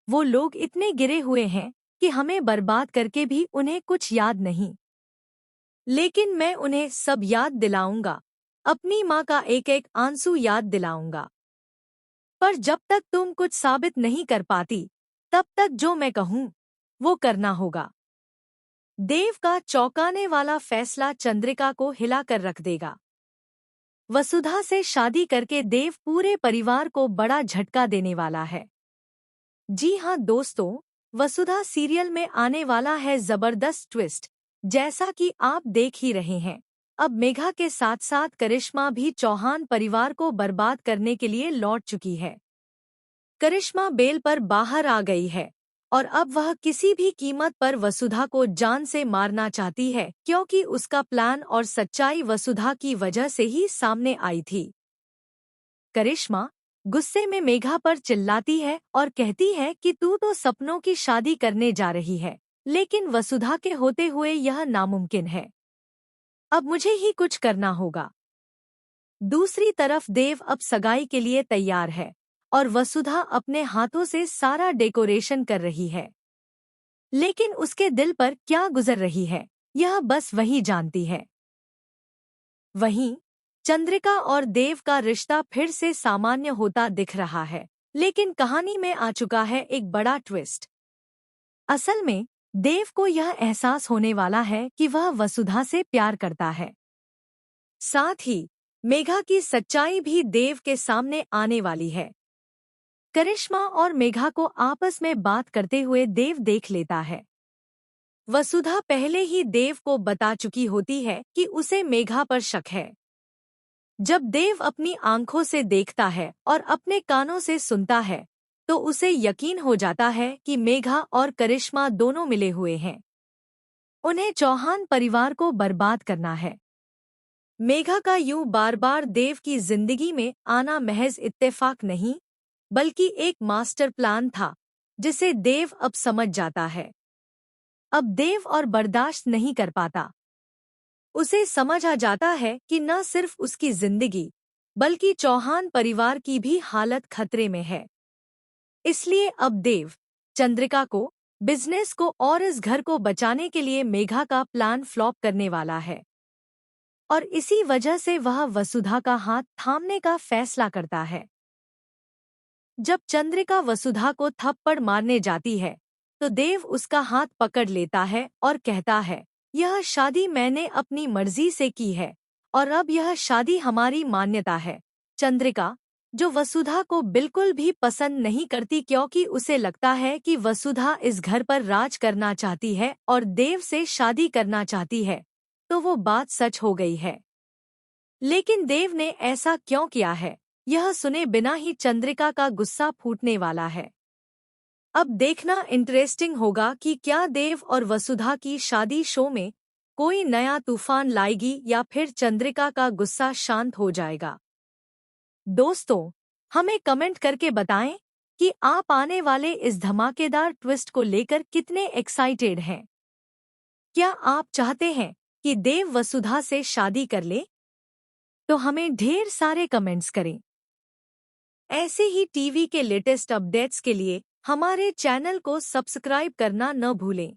वो लोग इतने गिरे हुए हैं कि हमें बर्बाद करके भी उन्हें कुछ याद नहीं। लेकिन मैं उन्हें सब याद दिलाऊंगा, अपनी माँ का एक एक आंसू याद दिलाऊंगा। पर जब तक तुम कुछ साबित नहीं कर पाती, तब तक जो मैं कहूँ वो करना होगा। देव का चौंकाने वाला फैसला चंद्रिका को हिलाकर रख देगा। वसुधा से शादी करके देव पूरे परिवार को बड़ा झटका देने वाला है। जी हाँ दोस्तों, वसुधा सीरियल में आने वाला है जबरदस्त ट्विस्ट। जैसा कि आप देख ही रहे हैं, अब मेघा के साथ साथ करिश्मा भी चौहान परिवार को बर्बाद करने के लिए लौट चुकी है। करिश्मा बेल पर बाहर आ गई है और अब वह किसी भी कीमत पर वसुधा को जान से मारना चाहती है, क्योंकि उसका प्लान और सच्चाई वसुधा की वजह से ही सामने आई थी। करिश्मा गुस्से में मेघा पर चिल्लाती है और कहती है कि तू तो सपनों की शादी करने जा रही है, लेकिन वसुधा के होते हुए यह नामुमकिन है। अब मुझे ही कुछ करना होगा। दूसरी तरफ देव अब सगाई के लिए तैयार है और वसुधा अपने हाथों से सारा डेकोरेशन कर रही है। लेकिन उसके दिल पर क्या गुजर रही है, यह बस वही जानती है। वहीं चंद्रिका और देव का रिश्ता फिर से सामान्य होता दिख रहा है, लेकिन कहानी में आ चुका है एक बड़ा ट्विस्ट। असल में देव को यह एहसास होने वाला है कि वह वसुधा से प्यार करता है। साथ ही मेघा की सच्चाई भी देव के सामने आने वाली है। करिश्मा और मेघा को आपस में बात करते हुए देव देख लेता है। वसुधा पहले ही देव को बता चुकी होती है कि उसे मेघा पर शक है। जब देव अपनी आंखों से देखता है और अपने कानों से सुनता है, तो उसे यकीन हो जाता है कि मेघा और करिश्मा दोनों मिले हुए हैं। उन्हें चौहान परिवार को बर्बाद करना है। मेघा का यूं बार बार देव की जिंदगी में आना महज इत्तेफाक नहीं, बल्कि एक मास्टर प्लान था, जिसे देव अब समझ जाता है। अब देव और बर्दाश्त नहीं कर पाता। उसे समझ आ जाता है कि न सिर्फ उसकी जिंदगी, बल्कि चौहान परिवार की भी हालत खतरे में है। इसलिए अब देव चंद्रिका को, बिजनेस को और इस घर को बचाने के लिए मेघा का प्लान फ्लॉप करने वाला है। और इसी वजह से वह वसुधा का हाथ थामने का फैसला करता है। जब चंद्रिका वसुधा को थप्पड़ मारने जाती है, तो देव उसका हाथ पकड़ लेता है और कहता है, यह शादी मैंने अपनी मर्जी से की है और अब यह शादी हमारी मान्यता है। चंद्रिका, जो वसुधा को बिल्कुल भी पसंद नहीं करती क्योंकि उसे लगता है कि वसुधा इस घर पर राज करना चाहती है और देव से शादी करना चाहती है, तो वो बात सच हो गई है। लेकिन देव ने ऐसा क्यों किया है, यह सुने बिना ही चंद्रिका का गुस्सा फूटने वाला है। अब देखना इंटरेस्टिंग होगा कि क्या देव और वसुधा की शादी शो में कोई नया तूफान लाएगी या फिर चंद्रिका का गुस्सा शांत हो जाएगा। दोस्तों, हमें कमेंट करके बताएं कि आप आने वाले इस धमाकेदार ट्विस्ट को लेकर कितने एक्साइटेड हैं। क्या आप चाहते हैं कि देव वसुधा से शादी कर ले? तो हमें ढेर सारे कमेंट्स करें। ऐसे ही टीवी के लेटेस्ट अपडेट्स के लिए हमारे चैनल को सब्सक्राइब करना न भूलें।